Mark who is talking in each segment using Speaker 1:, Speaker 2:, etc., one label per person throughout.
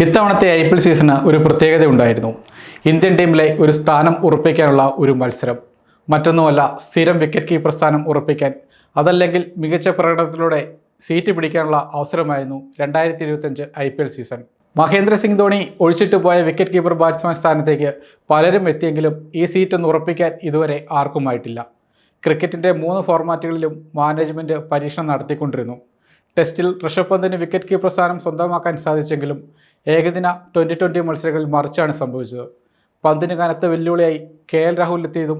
Speaker 1: ഇത്തവണത്തെ IPL season ഒരു പ്രത്യേകത ഉണ്ടായിരുന്നു. ഇന്ത്യൻ ടീമിലെ ഒരു സ്ഥാനം ഉറപ്പിക്കാനുള്ള ഒരു മത്സരം. മറ്റൊന്നുമല്ല, സ്ഥിരം വിക്കറ്റ് കീപ്പർ സ്ഥാനം ഉറപ്പിക്കാൻ, അതല്ലെങ്കിൽ മികച്ച പ്രകടനത്തിലൂടെ സീറ്റ് പിടിക്കാനുള്ള അവസരമായിരുന്നു 2025 IPL സീസൺ. മഹേന്ദ്ര സിംഗ് ധോണി ഒഴിച്ചിട്ട് പോയ വിക്കറ്റ് കീപ്പർ ബാറ്റ്സ്മാൻ സ്ഥാനത്തേക്ക് പലരും എത്തിയെങ്കിലും ഈ സീറ്റ് ഒന്ന് ഉറപ്പിക്കാൻ ഇതുവരെ ആർക്കുമായിട്ടില്ല. ക്രിക്കറ്റിൻ്റെ 3 ഫോർമാറ്റുകളിലും മാനേജ്മെൻറ്റ് പരീക്ഷണം നടത്തിക്കൊണ്ടിരുന്നു. ടെസ്റ്റിൽ ഋഷഭ് പന്തിന് വിക്കറ്റ് കീപ്പർ സ്ഥാനം സ്വന്തമാക്കാൻ സാധിച്ചെങ്കിലും ഏകദിന 2020 മത്സരങ്ങളിൽ മറിച്ചാണ് സംഭവിച്ചത്. പന്തിന് കനത്ത വെല്ലുവിളിയായി KL രാഹുൽ എത്തിയതും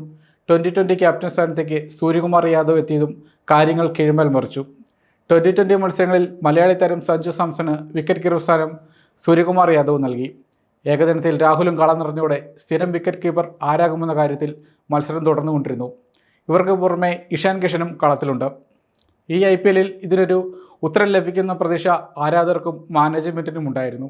Speaker 1: 2020 ക്യാപ്റ്റൻ സ്ഥാനത്തേക്ക് സൂര്യകുമാർ യാദവ് എത്തിയതും കാര്യങ്ങൾ കീഴ്മേൽ മറിച്ചു. 2020 മത്സരങ്ങളിൽ മലയാളി താരം സഞ്ജു സാംസണ് വിക്കറ്റ് കീപ്പർ സ്ഥാനം സൂര്യകുമാർ യാദവ് നൽകി. ഏകദിനത്തിൽ രാഹുലും കളം നിറഞ്ഞോടെ സ്ഥിരം വിക്കറ്റ് കീപ്പർ ആരാകുമെന്ന കാര്യത്തിൽ മത്സരം തുടർന്നുകൊണ്ടിരുന്നു. ഇവർക്ക് പുറമെ ഇഷാൻ കിഷനും കളത്തിലുണ്ട്. ഈ IPLൽ ഇതിനൊരു ഉത്തരം ലഭിക്കുന്ന പ്രതീക്ഷ ആരാധകർക്കും മാനേജ്മെൻറ്റിനും ഉണ്ടായിരുന്നു.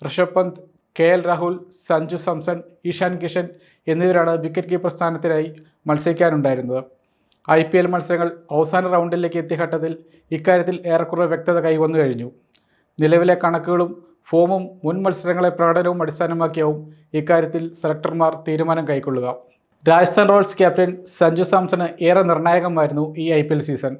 Speaker 1: ഋഷഭ് പന്ത്, KL രാഹുൽ, സഞ്ജു സാംസൺ, ഇഷാൻ കിഷൻ എന്നിവരാണ് വിക്കറ്റ് കീപ്പർ സ്ഥാനത്തിനായി മത്സരിക്കാനുണ്ടായിരുന്നത്. IPL മത്സരങ്ങൾ അവസാന റൗണ്ടിലേക്ക് എത്തിയ ഘട്ടത്തിൽ ഇക്കാര്യത്തിൽ ഏറെക്കുറെ വ്യക്തത കൈവന്നു കഴിഞ്ഞു. നിലവിലെ കണക്കുകളും ഫോമും മുൻ മത്സരങ്ങളെ പ്രകടനവും അടിസ്ഥാനമാക്കിയാവും ഇക്കാര്യത്തിൽ സെലക്ടർമാർ തീരുമാനം കൈക്കൊള്ളുക. രാജസ്ഥാൻ റോയൽസ് ക്യാപ്റ്റൻ സഞ്ജു സാംസണ് ഏറെ നിർണായകമായിരുന്നു ഈ IPL സീസൺ.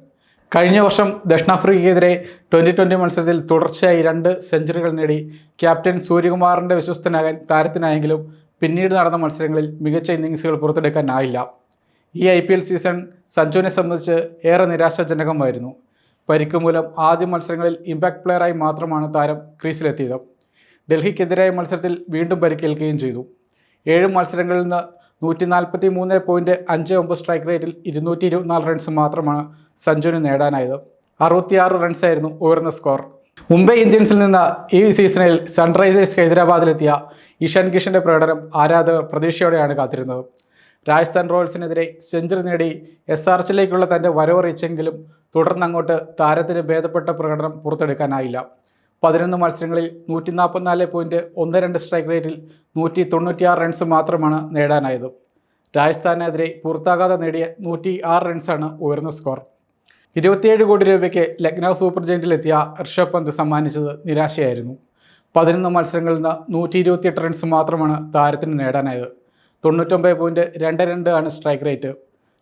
Speaker 1: കഴിഞ്ഞ വർഷം ദക്ഷിണാഫ്രിക്കയ്ക്കെതിരെ 2020 മത്സരത്തിൽ തുടർച്ചയായി 2 സെഞ്ചുറികൾ നേടി ക്യാപ്റ്റൻ സൂര്യകുമാറിൻ്റെ വിശ്വസ്തനാകാൻ താരത്തിനായെങ്കിലും പിന്നീട് നടന്ന മത്സരങ്ങളിൽ മികച്ച ഇന്നിങ്സുകൾ പുറത്തെടുക്കാനായില്ല. ഈ IPL സീസൺ സഞ്ജുവിനെ സംബന്ധിച്ച് ഏറെ നിരാശാജനകമായിരുന്നു. പരിക്ക് മൂലം ആദ്യ മത്സരങ്ങളിൽ ഇമ്പാക്ട് പ്ലെയറായി മാത്രമാണ് താരം ക്രീസിലെത്തിയത്. ഡൽഹിക്കെതിരായ മത്സരത്തിൽ വീണ്ടും പരിക്കേൽക്കുകയും ചെയ്തു. 7 മത്സരങ്ങളിൽ നിന്ന് 143.59 സ്ട്രൈക്ക് റേറ്റിൽ 224 റൺസ് മാത്രമാണ് സഞ്ജുവിന് നേടാനായത്. 66 റൺസായിരുന്നു ഉയർന്ന സ്കോർ. മുംബൈ ഇന്ത്യൻസിൽ നിന്ന് ഈ സീസണിൽ സൺറൈസേഴ്സ് ഹൈദരാബാദിലെത്തിയ ഇഷാൻ കിഷൻ്റെ പ്രകടനം ആരാധകർ പ്രതീക്ഷയോടെയാണ് കാത്തിരുന്നത്. രാജസ്ഥാൻ റോയൽസിനെതിരെ സെഞ്ചുറി നേടി SRHലേക്കുള്ള തൻ്റെ വരവറിയിച്ചെങ്കിലും തുടർന്നങ്ങോട്ട് താരത്തിന് ഭേദപ്പെട്ട പ്രകടനം പുറത്തെടുക്കാനായില്ല. 11 മത്സരങ്ങളിൽ 144.12 സ്ട്രൈക്ക് റേറ്റിൽ 196 റൺസ് മാത്രമാണ് നേടാനായത്. രാജസ്ഥാനെതിരെ പുറത്താകാതെ നേടിയ 106 റൺസാണ് ഉയർന്ന സ്കോർ. 27 കോടി രൂപയ്ക്ക് ലക്നൗ സൂപ്പർ ജയൻറ്റിലെത്തിയ ഋഷഭ് പന്ത് സമ്മാനിച്ചത് നിരാശയായിരുന്നു. 11 മത്സരങ്ങളിൽ നിന്ന് 128 റൺസ് മാത്രമാണ് താരത്തിന് നേടാനായത്. 99.22 ആണ് സ്ട്രൈക്ക് റേറ്റ്.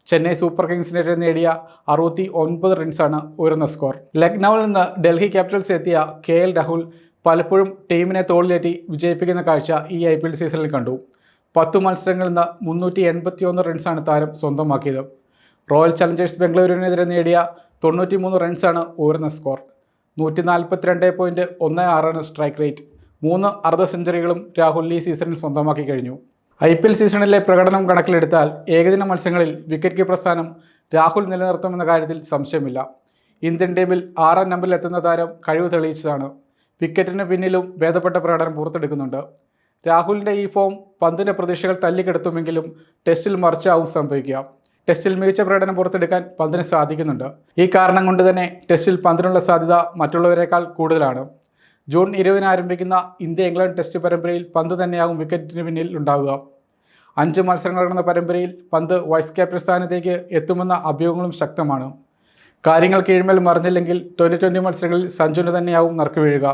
Speaker 1: ചെന്നൈ സൂപ്പർ കിങ്സിനെതിരെ നേടിയ 69 റൺസാണ് ഉയർന്ന സ്കോർ. ലക്നൌവിൽ നിന്ന് ഡൽഹി ക്യാപിറ്റൽസ് എത്തിയ KL രാഹുൽ പലപ്പോഴും ടീമിനെ തോളിലേറ്റി വിജയിപ്പിക്കുന്ന കാഴ്ച ഈ IPL സീസണിൽ കണ്ടു. 10 മത്സരങ്ങളിൽ നിന്ന് 381 റൺസാണ് താരം സ്വന്തമാക്കിയത്. റോയൽ ചലഞ്ചേഴ്സ് ബംഗളൂരുവിനെതിരെ നേടിയ 93 റൺസാണ് ഉയർന്ന സ്കോർ. 142.16 ആണ് സ്ട്രൈക്ക് റേറ്റ്. 3 അർദ്ധ സെഞ്ചുറികളും രാഹുൽ ഈ സീസണിൽ സ്വന്തമാക്കി കഴിഞ്ഞു. IPL സീസണിലെ പ്രകടനം കണക്കിലെടുത്താൽ ഏകദിന മത്സരങ്ങളിൽ വിക്കറ്റ് കീപ്പർ സ്ഥാനം രാഹുൽ നിലനിർത്തുമെന്ന കാര്യത്തിൽ സംശയമില്ല. ഇന്ത്യൻ ടീമിൽ 6ാം നമ്പറിൽ എത്തുന്ന താരം കഴിവ് തെളിയിച്ചതാണ്. വിക്കറ്റിന് പിന്നിലും ഭേദപ്പെട്ട പ്രകടനം പുറത്തെടുക്കുന്നുണ്ട്. രാഹുലിൻ്റെ ഈ ഫോം പന്തിൻ്റെ പ്രതീക്ഷകൾ തല്ലിക്കെടുത്തുമെങ്കിലും ടെസ്റ്റിൽ മറിച്ചാവും സംഭവിക്കുക. ടെസ്റ്റിൽ മികച്ച പ്രകടനം പുറത്തെടുക്കാൻ പന്തിന് സാധിക്കുന്നുണ്ട്. ഈ കാരണം കൊണ്ട് തന്നെ ടെസ്റ്റിൽ പന്തിനുള്ള സാധ്യത മറ്റുള്ളവരെക്കാൾ കൂടുതലാണ്. ജൂൺ 20 ആരംഭിക്കുന്ന ഇന്ത്യ-ഇംഗ്ലണ്ട് ടെസ്റ്റ് പരമ്പരയിൽ പന്ത് തന്നെയാകും വിക്കറ്റിന് പിന്നിൽ ഉണ്ടാവുക. 5 മത്സരങ്ങൾ നടന്ന പരമ്പരയിൽ പന്ത് വൈസ് ക്യാപ്റ്റൻ സ്ഥാനത്തേക്ക് എത്തുമെന്ന അഭ്യൂഹങ്ങളും ശക്തമാണ്. കാര്യങ്ങൾ കീഴ്മേൽ മറിഞ്ഞില്ലെങ്കിൽ 2020 മത്സരങ്ങളിൽ സഞ്ജുവിന് തന്നെയാവും നറുക്ക് വീഴുക.